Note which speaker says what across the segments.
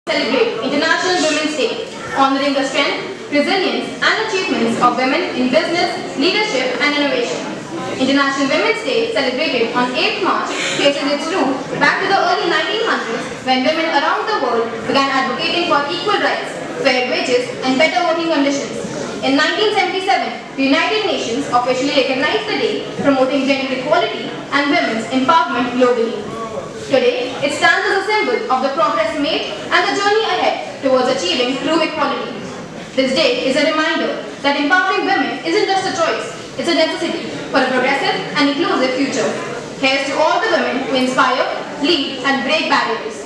Speaker 1: Celebrate International Women's Day, honoring the strength, resilience and achievements of women in business, leadership and innovation. International Women's Day, celebrated on 8th March, traces its root back to the early 1900s when women around the world began advocating for equal rights, fair wages and better working conditions. In 1977, the United Nations officially recognized the day, promoting gender equality and women's empowerment globally. Today, it stands as a symbol of the progress made and the journey ahead towards achieving true equality. This day is a reminder that empowering women isn't just a choice, it's a necessity for a progressive and inclusive future. Here's to all the women who inspire, lead and break barriers.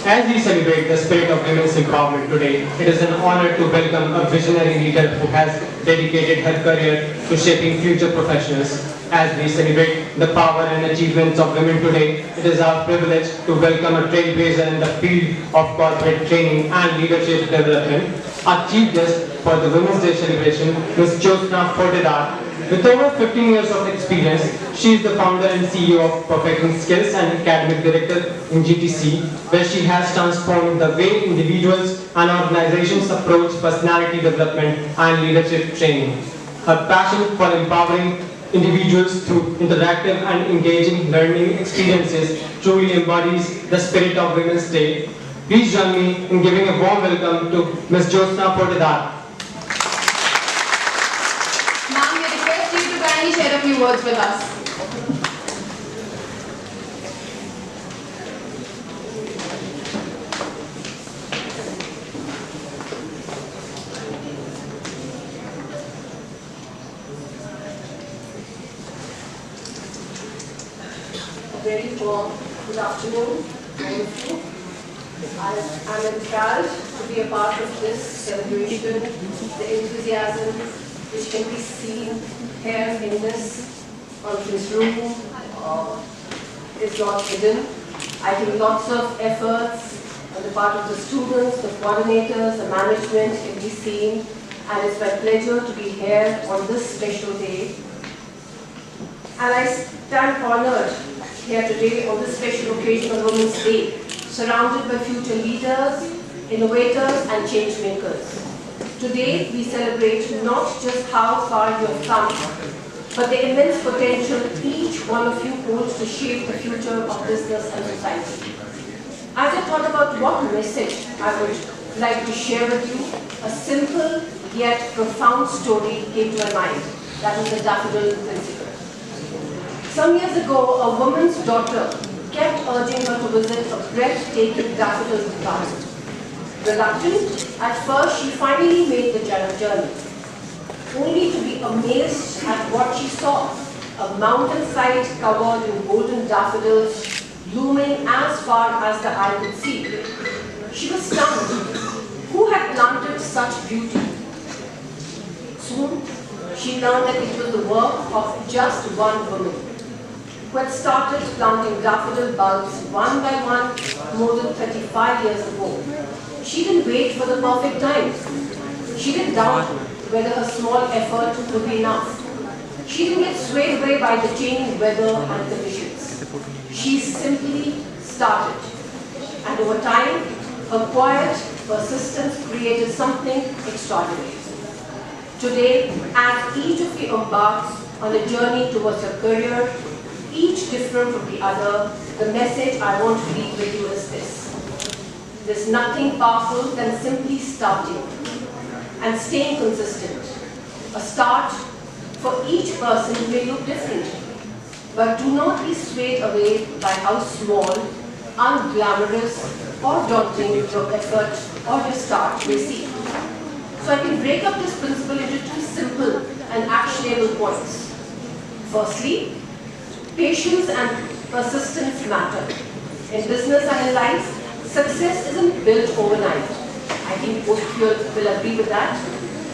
Speaker 2: As we celebrate the spirit of women's empowerment today, it is an honor to welcome a visionary leader who has dedicated her career to shaping future professionals. As we celebrate the power and achievements of women today, it is our privilege to welcome a trailblazer in the field of corporate training and leadership development. Our chief guest for the Women's Day celebration, Ms. Jyotsna Photedar. With over 15 years of experience, she is the founder and CEO of Perfecting Skills and academic director in GTC, where she has transformed the way individuals and organizations approach personality development and leadership training. Her passion for empowering individuals through interactive and engaging learning experiences truly embodies the spirit of Women's Day. Please join me in giving a warm welcome to Ms. Jyotsna Photedar.
Speaker 1: Ma'am, we request you to kindly share a few words with us.
Speaker 3: Very warm good afternoon to all of you. I am proud to be a part of this celebration. The enthusiasm which can be seen here in this conference room is not hidden. I think lots of efforts on the part of the students, the coordinators, the management can be seen, and it's my pleasure to be here on this special day. And I stand honored here today on this special occasion of Women's Day, surrounded by future leaders, innovators and change makers. Today we celebrate not just how far you have come, but the immense potential each one of you holds to shape the future of business and society. As I thought about what message I would like to share with you, a simple yet profound story came to my mind. That is the daffodil principle. Some years ago, a woman's daughter kept urging her to visit a breathtaking daffodil garden. Reluctant, at first she finally made the journey, only to be amazed at what she saw. A mountainside covered in golden daffodils, blooming as far as the eye could see. She was stunned. Who had planted such beauty? Soon, she learned that it was the work of just one woman, who had started planting daffodil bulbs one by one more than 35 years ago. She didn't wait for the perfect time. She didn't doubt whether her small effort would be enough. She didn't get swayed away by the changing weather and conditions. She simply started. And over time, her quiet persistence created something extraordinary. Today, as each of you embarks on a journey towards her career, each different from the other, the message I want to leave with you is this. There's nothing powerful than simply starting and staying consistent. A start for each person may look different, but do not be swayed away by how small, unglamorous, or daunting your effort or your start may seem. So I can break up this principle into two simple and actionable points. Firstly, patience and persistence matter. In business and in life, success isn't built overnight. I think both of you will agree with that.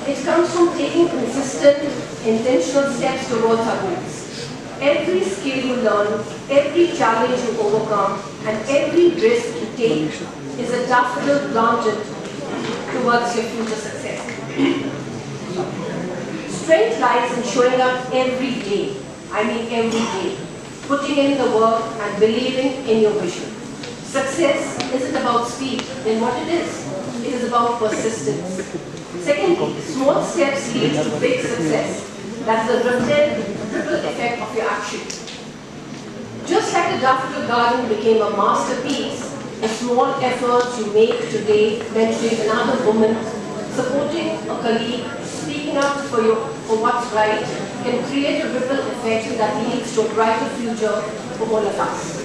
Speaker 3: It comes from taking consistent, intentional steps towards our goals. Every skill you learn, every challenge you overcome, and every risk you take is a daffodil planted towards your future success. Strength lies in showing up every day. I mean every day. Putting in the work and believing in your vision. Success isn't about speed, then what it is? It is about persistence. Secondly, small steps lead to big success. That's the ripple effect of your action. Just like the daffodil garden became a masterpiece, the small efforts you make today, mentoring another woman, supporting a colleague, speaking up for what's right, can create a ripple effect that leads to a brighter future for all of us.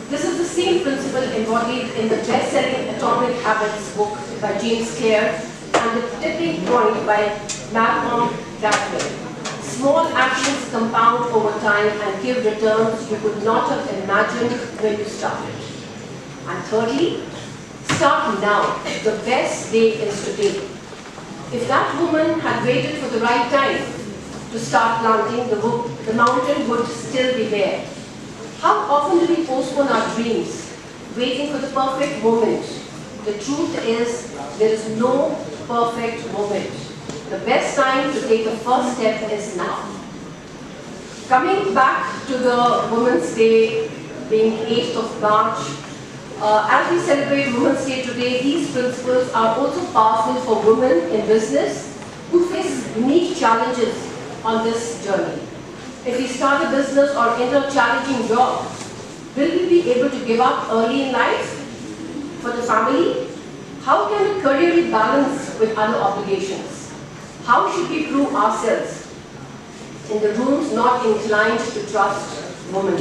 Speaker 3: This is the same principle embodied in the best-selling Atomic Habits book by James Clear and The Tipping Point by Malcolm Gladwell. Small actions compound over time and give returns you could not have imagined when you started. And thirdly, start now. The best day is today. If that woman had waited for the right time to start planting, the mountain would still be there. How often do we postpone our dreams, waiting for the perfect moment? The truth is, there is no perfect moment. The best time to take the first step is now. Coming back to the Women's Day being 8th of March, as we celebrate Women's Day today, these principles are also powerful for women in business who face unique challenges on this journey. If we start a business or enter a challenging job, will we be able to give up early in life for the family? How can a career be balanced with other obligations? How should we prove ourselves in the rooms not inclined to trust women?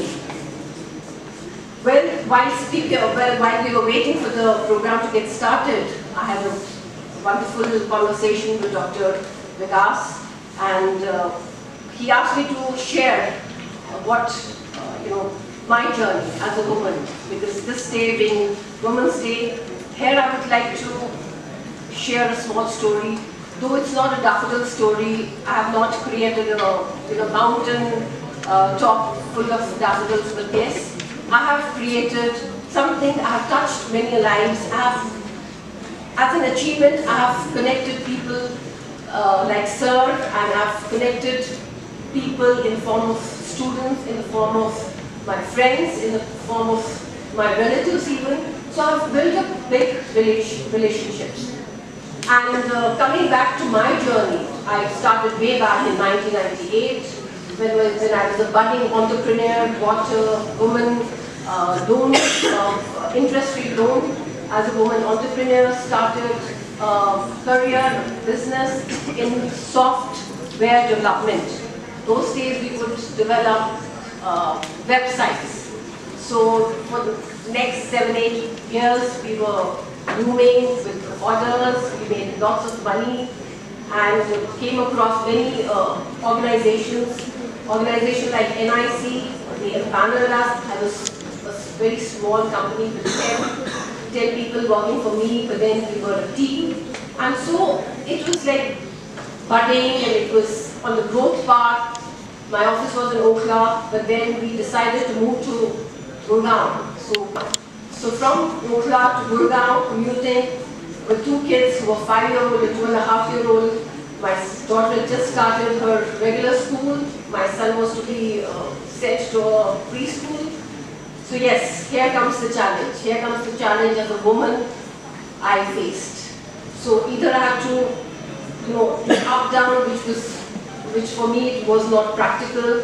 Speaker 3: Well, while we were waiting for the program to get started, I had a wonderful conversation with Dr. Vikas, and he asked me to share my journey as a woman, because this day being Women's Day, here I would like to share a small story. Though it's not a daffodil story, I have not created a mountain top full of daffodils, but yes, I have created something. I have touched many lives. As an achievement, I have connected people like Sir, and I have connected people in the form of students, in the form of my friends, in the form of my relatives even. So I have built up big relationships. And coming back to my journey, I started way back in 1998 when I was a budding entrepreneur, bought a woman loan, interest-free loan. As a woman entrepreneur, started a career business in software development. Those days we would develop websites. So for the next 7-8 years, we were booming with orders. We made lots of money and came across many organizations like NIC. They empaneled us. I was a very small company with 10 people working for me, but then we were a team. And so it was like budding, and it was on the growth path. My office was in Okhla, but then we decided to move to Gurgaon. So from Okhla to Gurgaon, commuting with 2 kids who were 5-year-old and 2.5-year-old. My daughter had just started her regular school. My son was to be sent to a preschool. So yes, here comes the challenge. Here comes the challenge as a woman I faced. So either I had to, up down, which for me it was not practical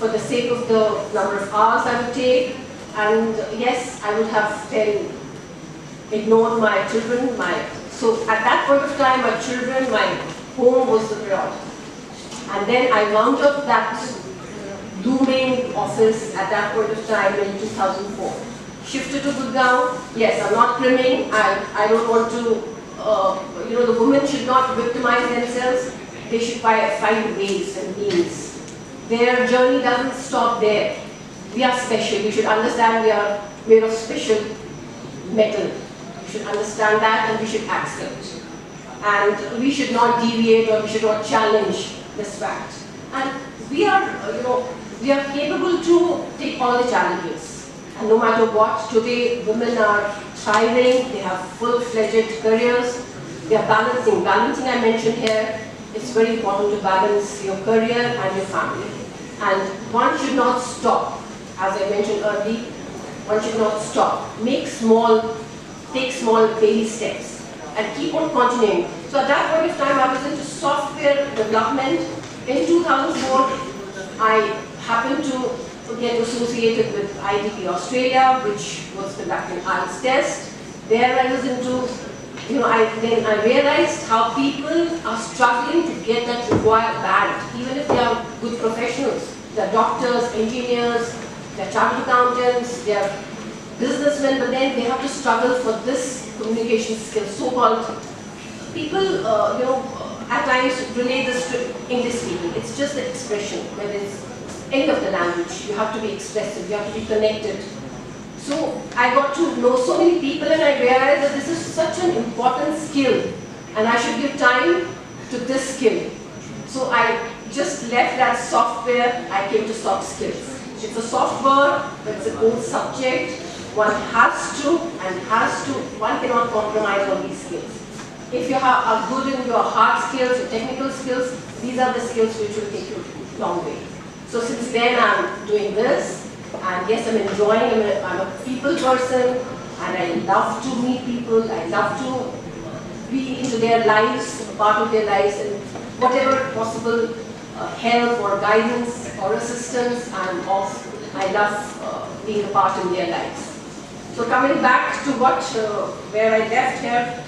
Speaker 3: for the sake of the number of hours I would take. And yes, I would have then ignored my children. So at that point of time, my children, my home was the priority. And then I wound up that looming office at that point of time in 2004. Shifted to Gurgaon. Yes, I'm not crimming. I don't want to, the women should not victimize themselves. They should find ways and means. Their journey doesn't stop there. We are special. We should understand we are made of special metal. We should understand that, and we should accept. And we should not deviate, or we should not challenge this fact. And we are, we are capable to take all the challenges. And no matter what, today women are thriving. They have full-fledged careers. They are balancing. Balancing, I mentioned here, it's very important to balance your career and your family. And one should not stop. As I mentioned earlier, one should not stop. Take small baby steps and keep on continuing. So at that point of time, I was into software development. In 2004, I happened to get associated with IDP Australia, which was conducting IELTS test. There I was into, then I realized how people are struggling to get that required band, even if they are good professionals. They're doctors, engineers, they're chartered accountants, they're businessmen, but then they have to struggle for this communication skill, so-called people, at times relate this to English speaking. It's just the expression, whether it's end of the language. You have to be expressive, you have to be connected. So I got to know so many people and I realized that this is such an important skill and I should give time to this skill. So I just left that software, I came to soft skills. It's a software, but it's a core subject. One cannot compromise on these skills. If you are good in your hard skills, your technical skills, these are the skills which will take you a long way. So since then I'm doing this, and yes, I'm enjoying, I'm a people person, and I love to meet people, I love to be into their lives, a part of their lives, and whatever possible help or guidance or assistance I'm off. I love being a part in their lives. So coming back to where I left here,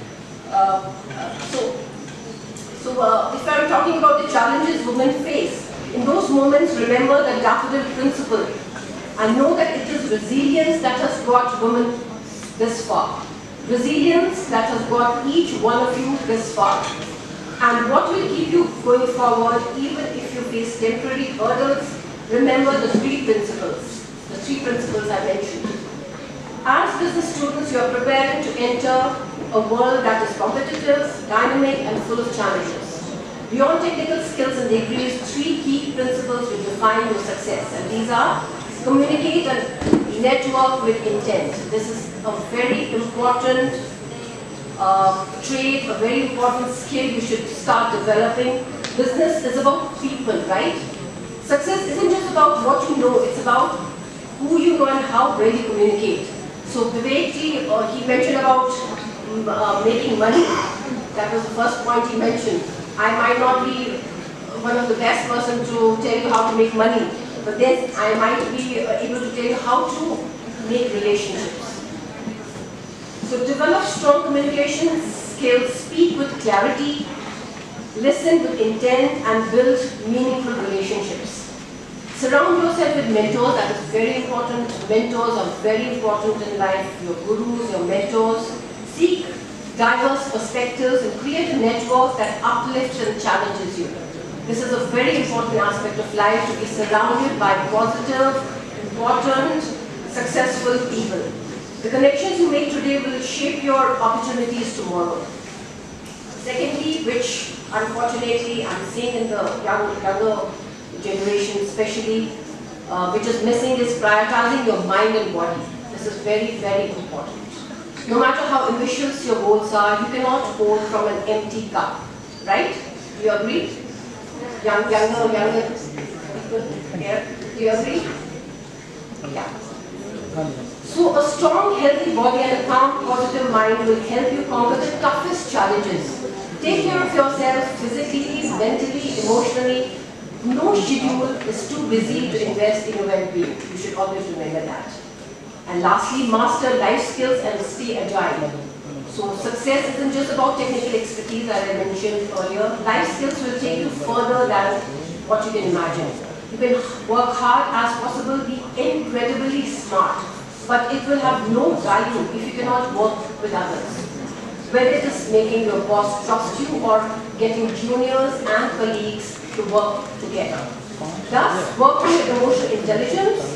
Speaker 3: if I'm talking about the challenges women face, in those moments remember the daffodil principle and know that it is resilience that has brought women this far. Resilience that has brought each one of you this far. And what will keep you going forward even if you face temporary hurdles, remember the three principles I mentioned. As business students, you are preparing to enter a world that is competitive, dynamic, and full of challenges. Beyond technical skills and degrees, three key principles will define your success, and these are: communicate and network with intent. This is a very important trait, a very important skill you should start developing. Business is about people, right? Success isn't just about what you know, it's about who you know and how well you communicate. So Vivek ji, he mentioned about making money. That was the first point he mentioned. I might not be one of the best person to tell you how to make money, but then I might be able to tell you how to make relationships. So develop strong communication skills, speak with clarity, listen with intent, and build meaningful relationships. Surround yourself with mentors, that is very important. Mentors are very important in life, your gurus, your mentors. Seek diverse perspectives and create a network that uplifts and challenges you. This is a very important aspect of life, to be surrounded by positive, important, successful people. The connections you make today will shape your opportunities tomorrow. Secondly, which unfortunately I'm seeing in the younger generation especially, which is missing, is prioritizing your mind and body. This is very, very important. No matter how ambitious your goals are, you cannot pour from an empty cup, right? Do you agree? Younger people here, do you agree? Yeah. So a strong, healthy body and a calm, positive mind will help you conquer the toughest challenges. Take care of yourself physically, mentally, emotionally. No schedule is too busy to invest in your well-being. You should always remember that. And lastly, master life skills and stay agile. So success isn't just about technical expertise, as I mentioned earlier. Life skills will take you further than what you can imagine. You can work hard as possible, be incredibly smart, but it will have no value if you cannot work with others. Whether it is making your boss trust you or getting juniors and colleagues to work together. Thus, work on your emotional intelligence,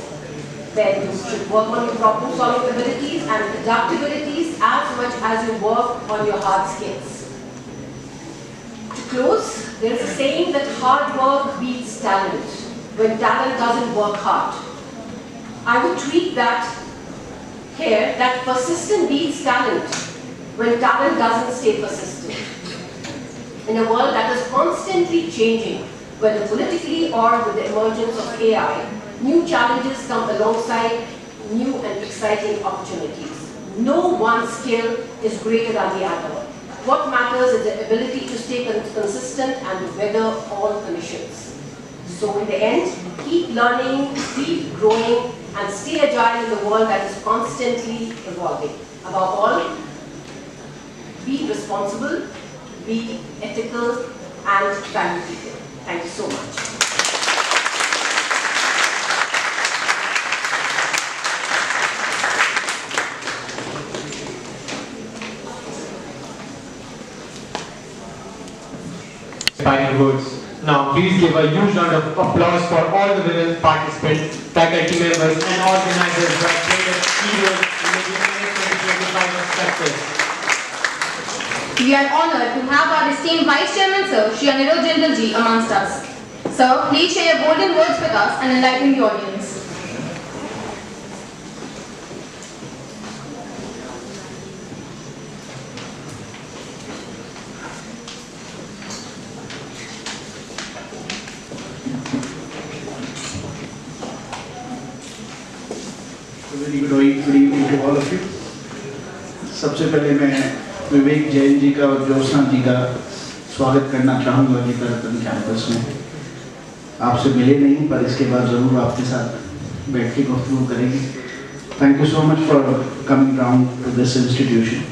Speaker 3: then you should work on your problem-solving abilities and adaptabilities as much as you work on your hard skills. To close, there is a saying that hard work beats talent when talent doesn't work hard. I would tweak that here, that persistent beats talent when talent doesn't stay persistent. In a world that is constantly changing, whether politically or with the emergence of AI, new challenges come alongside new and exciting opportunities. No one skill is greater than the other. What matters is the ability to stay consistent and weather all conditions. So in the end, keep learning, keep growing, and stay agile in the world that is constantly evolving. Above all, be responsible, be ethical, and value people. Thank you so much.
Speaker 2: Final words. Now, please give a huge round of applause for all the women participants, faculty members, and organizers who have played a key role in making the 2025 success.
Speaker 1: We are honored to have our esteemed Vice Chairman, Sir Shri Anirudh Jindal ji amongst us. Sir, please share your golden words with us and enlighten the audience.
Speaker 4: Good evening to all of you. सबसे पहले मैं विवेक जैन जी का और ज्योत्सना जी का स्वागत करना चाहूँगा कि तरतन कैंपस में आपसे मिले नहीं पर इसके बाद ज़रूर आपके साथ बैठ के गुफ्तगू करेंगे. Thank you so much for coming down to this institution.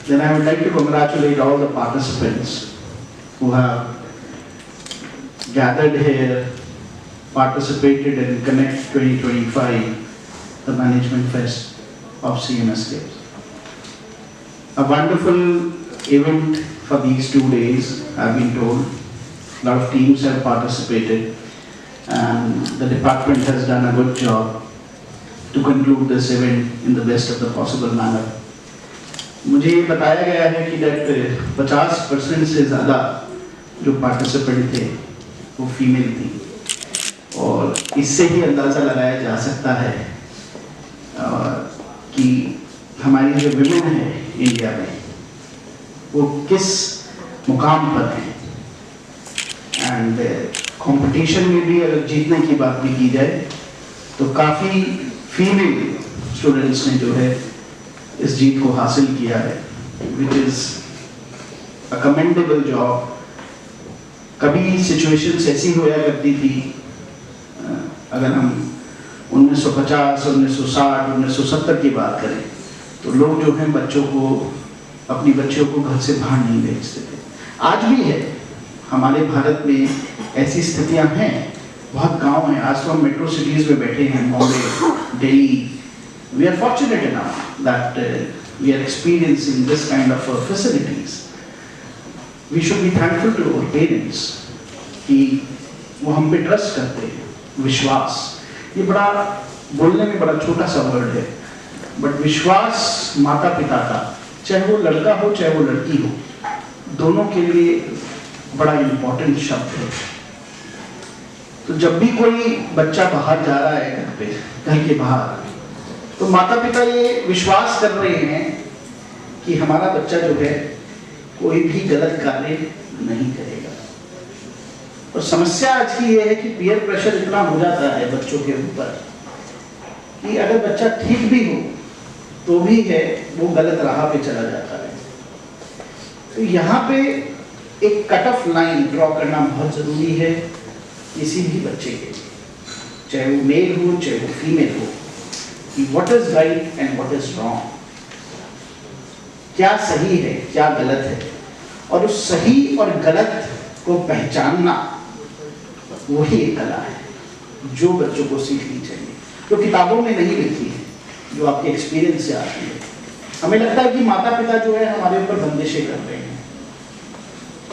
Speaker 4: Then I would like to congratulate all the participants who have gathered here, participated in Connect 2025. The Management Fest of CMSK. A wonderful event for these 2 days, I've been told. A lot of teams have participated and the department has done a good job to conclude this event in the best of the possible manner. मुझे ये बताया गया है कि that 50% से ज़्यादा जो participant थे वो फीमेल थी और इससे ही अंदाज़ा लगाया जा सकता है कि हमारी जो विमेन है इंडिया में वो किस मुकाम पर है. एंड कंपटीशन में भी अगर जीतने की बात भी की जाए तो काफ़ी फीमेल स्टूडेंट्स ने जो है इस जीत को हासिल किया है, which is a commendable job. कभी सिचुएशंस ऐसी होया करती थी, अगर हम 1950, 1960, 1970 की बात करें तो लोग जो हैं बच्चों को, अपनी बच्चियों को घर से बाहर नहीं भेजते थे. आज भी है, हमारे भारत में ऐसी स्थितियां हैं. बहुत गांव हैं, आज तो हम मेट्रो सिटीज़ में बैठे हैं, Bombay, Delhi. We are fortunate enough that we are experiencing this kind of facilities. We should be thankful to our parents कि वो हम पे ट्रस्ट करते हैं. विश्वास, ये बड़ा बोलने में बड़ा छोटा सा वर्ड है, बट विश्वास माता पिता का, चाहे वो लड़का हो चाहे वो लड़की हो, दोनों के लिए बड़ा इम्पोर्टेंट शब्द है. तो जब भी कोई बच्चा बाहर जा रहा है घर पे, घर के बाहर, तो माता पिता ये विश्वास कर रहे हैं कि हमारा बच्चा जो है कोई भी गलत कार्य नहीं करेगा. और समस्या आज की ये है कि पीयर प्रेशर इतना हो जाता है बच्चों के ऊपर कि अगर बच्चा ठीक भी हो तो भी है वो गलत राह पे चला जाता है. तो यहाँ पे एक कट ऑफ लाइन ड्रॉ करना बहुत ज़रूरी है किसी भी बच्चे के लिए, चाहे वो मेल हो चाहे वो फीमेल हो, कि what is right and what is wrong, क्या सही है क्या गलत है. और उस सही और गलत को पहचानना वही एक कला है जो बच्चों को सीखनी चाहिए, जो किताबों में नहीं लिखी है, जो आपके एक्सपीरियंस से आती है. हमें लगता है कि माता पिता जो है हमारे ऊपर बंदिशें कर रहे हैं,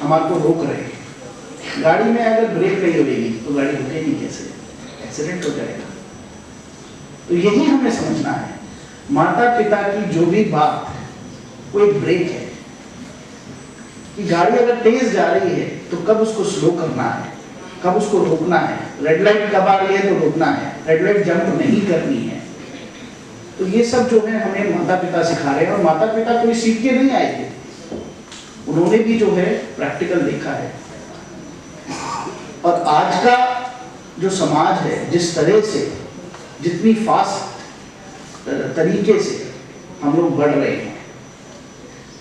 Speaker 4: हमारे को रोक रहे हैं. गाड़ी में अगर ब्रेक नहीं होगी तो गाड़ी रुकेगी कैसे, एक्सीडेंट हो जाएगा. तो यही हमें समझना है, माता पिता की जो भी बात वो एक ब्रेक है कि गाड़ी अगर तेज जा रही है तो कब उसको स्लो करना है, कब उसको रोकना है. रेड लाइट कब आ रही है तो रोकना है, रेड लाइट जंप नहीं करनी है. तो ये सब जो है हमें माता पिता सिखा रहे हैं. और माता पिता कोई सीख के नहीं आए थे, उन्होंने भी जो है प्रैक्टिकल देखा है. और आज का जो समाज है, जिस तरह से जितनी फास्ट तरीके से हम लोग बढ़ रहे हैं,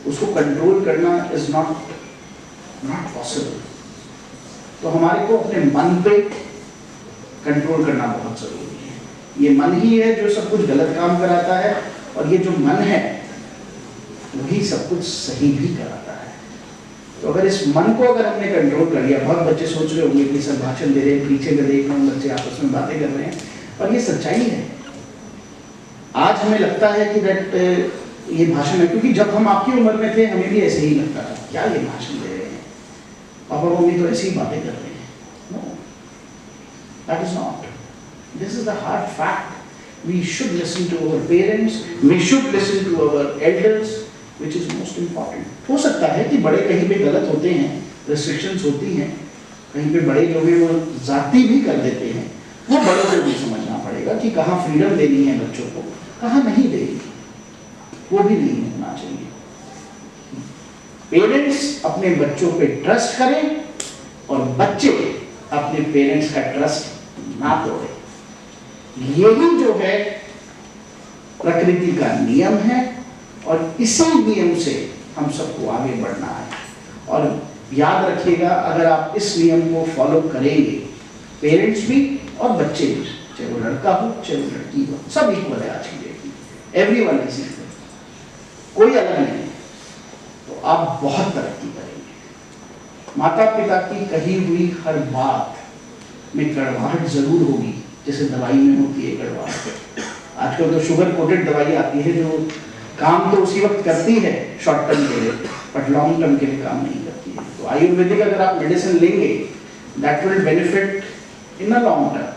Speaker 4: उसको कंट्रोल करना इज नॉट पॉसिबल। तो हमारे को अपने मन पे कंट्रोल करना बहुत जरूरी है। ये मन ही है जो सब कुछ गलत काम कराता है, और ये जो मन है वही सब कुछ सही भी कराता है। तो अगर इस मन को अगर हमने कंट्रोल कर लिया, बहुत बच्चे सोच रहे होंगे कि सब भाषण दे रहे हैं, पीछे का देख रहे हैं बच्चे आपस में बातें कर रहे हैं, और ये सच्चाई है। आज हमें लगता है कि ये भाषण है, क्योंकि जब हम आपकी उम्र में थे हमें भी ऐसे ही लगता था, क्या ये भाषण दे रहे हैं, पापा मम्मी तो ऐसी ही बातें कर रहे हैं। No, that is not, this is the hard fact. We should listen to our parents, we should listen to our elders, which is most important. हो सकता है कि बड़े कहीं पे गलत होते हैं, restrictions होती हैं, कहीं पे बड़े जो है वो जाती भी कर देते हैं, वो बड़ों को भी समझना पड़ेगा कि कहाँ फ्रीडम देनी है बच्चों को, कहाँ नहीं देनी, वो भी नहीं होना चाहिए। पेरेंट्स अपने बच्चों पे ट्रस्ट करें और बच्चे अपने पेरेंट्स का ट्रस्ट ना तोड़ें। यही जो है प्रकृति का नियम है, और इसी नियम से हम सबको आगे बढ़ना है। और याद रखिएगा, अगर आप इस नियम को फॉलो करेंगे, पेरेंट्स भी और बच्चे भी, चाहे वो लड़का हो चाहे वो लड़की हो, सब इक्वल है आज की डेट में, एवरीवन इज इक्वल, कोई अलग नहीं है। तो आप बहुत तरक्की करेंगे। माता पिता की कही हुई हर बात में कड़वाहट जरूर होगी, जैसे दवाई में होती है कड़वाहट। आजकल तो शुगर कोटेड दवाई आती है जो काम तो उसी वक्त करती है शॉर्ट टर्म के लिए, बट लॉन्ग टर्म के लिए काम नहीं करती है। तो आयुर्वेदिक अगर आप मेडिसिन लेंगे, that will benefit in a long term.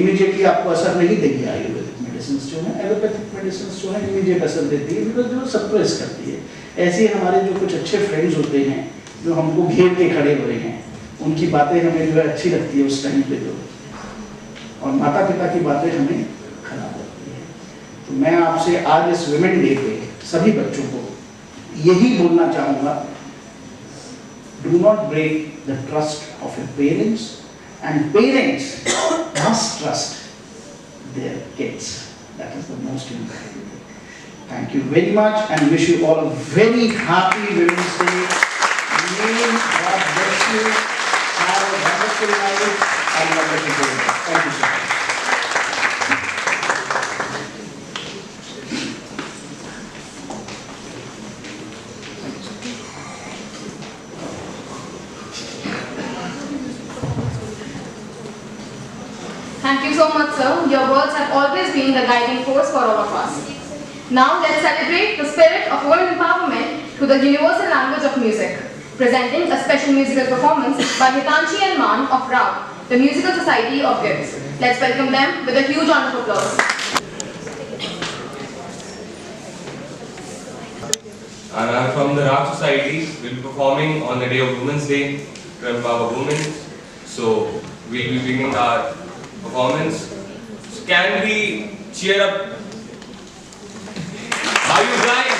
Speaker 4: Immediately आपको असर नहीं देगी आयुर्वेदिक मेडिसिन जो है, एलोपैथिक मेडिसिन जो है इमीडिएट असर देती है, बिकॉज जो सप्रेस करती है। ऐसे हमारे जो कुछ अच्छे फ्रेंड्स होते हैं जो हमको घेर के खड़े हुए हैं, उनकी बातें हमें जो है अच्छी लगती है उस टाइम पे, जो और माता पिता की बातें हमें खराब लगती है। तो मैं आपसे आज इस वुमेन डे पे सभी बच्चों को यही बोलना चाहूँगा, do not break the trust of your parents, and parents must trust their kids, that is the most important thing. Thank you very much and wish you all a very happy women's day. May God bless you. Have a wonderful night and wonderful day. Thank you so much.
Speaker 1: Thank you so much, sir. Your words have always been the guiding force for all of us. Now let's celebrate the spirit of women empowerment through the universal language of music. Presenting a special musical performance by Hitanshi and Man of Rao, the Musical Society of Gibbs. Let's welcome them with a huge round of applause.
Speaker 5: And I'm from the Rao Society. We'll be performing on the day of Women's Day to empower women. So we'll be bringing our performance. So can we cheer up? Are you guys?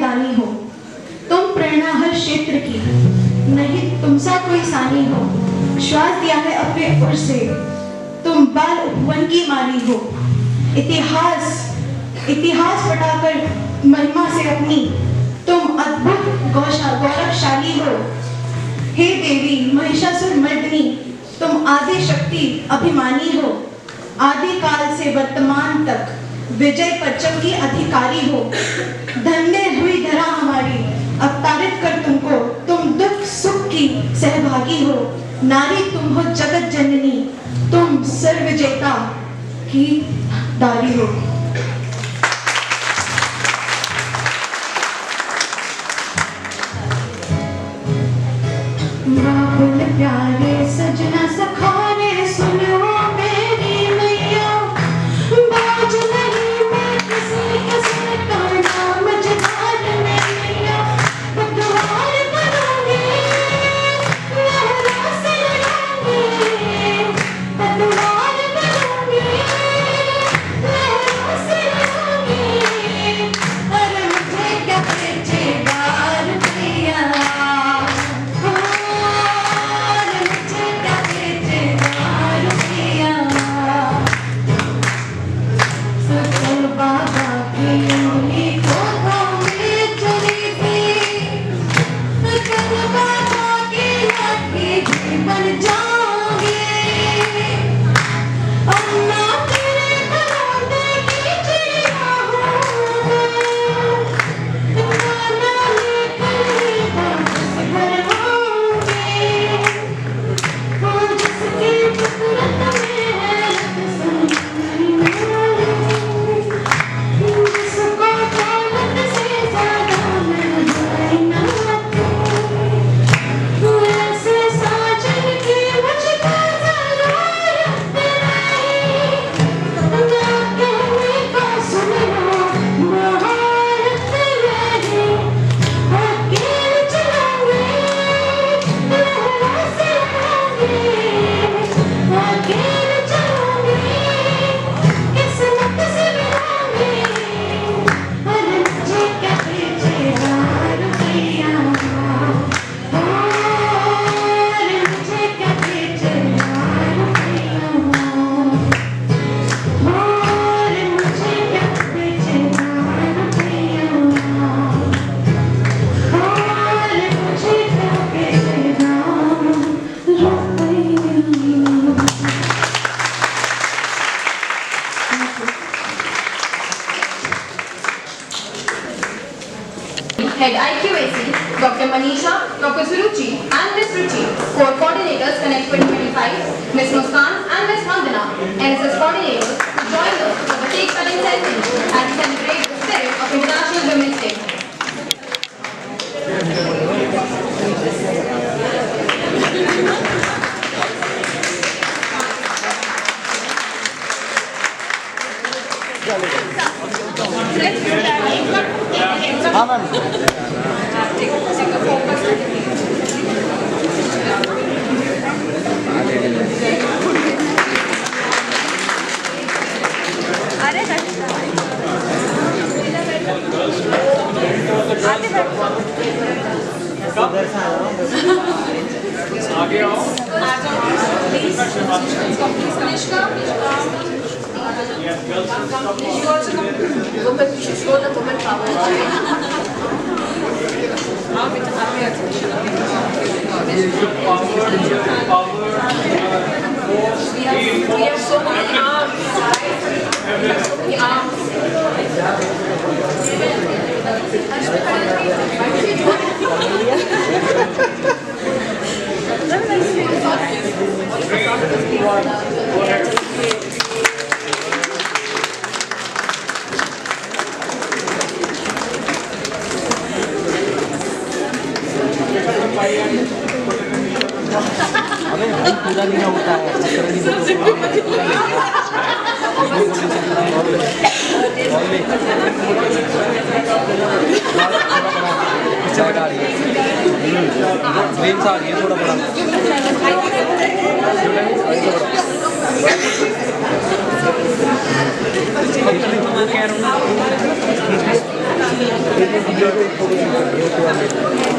Speaker 6: दानी हो, तुम प्रेरणा हर क्षेत्र की, नहीं तुम सा कोई सानी हो। श्वास दिया है अपने उर से, तुम बाल उपवन की माली हो। इतिहास पढ़ाकर महिमा से अपनी, तुम अद्भुत गौरवशाली हो। हे देवी महिषासुर मर्दिनी, तुम आदि शक्ति अभिमानी हो। आदि काल से वर्तमान तक विजय परचम की अधिकारी हो। धन्य हुई धरा हमारी अवतारित कर तुमको, तुम दुख सुख की सहभागी हो। नारी तुम हो जगत जननी, तुम सर्वविजेता की दारी हो। बाबुल प्यारे सजना सखारे सुनो मेरी मैया, बाज नहीं मैं किसी किसी का नाम जहान मैया। पतवार बनूंगी लहरा से लड़ूंगी, पतवार बनूंगी लहरा से लड़ूंगी। अरे मुझे क्या बेचेगा रुपया, बाबा की उंगली को थामे चली थी, कल बाबा की लाठी भी बन जाऊंगी। अन्ना तेरे घरौंदे की चिड़िया हूँ, गाना लेकर ही वापस घर आऊंगी। वो जिसकी फितरत में है जिसको दौलत से ज्यादा महंगाई न आती, ऐसे साजन की मुझको ज़रूरत नहीं। ना कहने का सुनो महारत नहीं, अकेले चलूंगी लहरों से लड़ूंगी, अकेले चलूंगी किस्मत से मिलूंगी। अरे मुझे क्या बेचेगा रुपया, अरे मुझे क्या बेचेगा रुपया, अरे मुझे क्या बेचेगा रुपया, अरे मुझे क्या बेचेगा रुपया।
Speaker 1: Head IQAC, Dr. Manisha, Dr. Suruchi, and Ms. Ruchi, core coordinators Connect 2025, Ms. Muskan and Ms. Vandana, NSS coordinators, to join us for the cake cutting ceremony as we celebrate the spirit of International Women's Day.
Speaker 3: We have so many arms. The arms.
Speaker 7: पूरा नहीं होता है थोड़ा बड़ा जो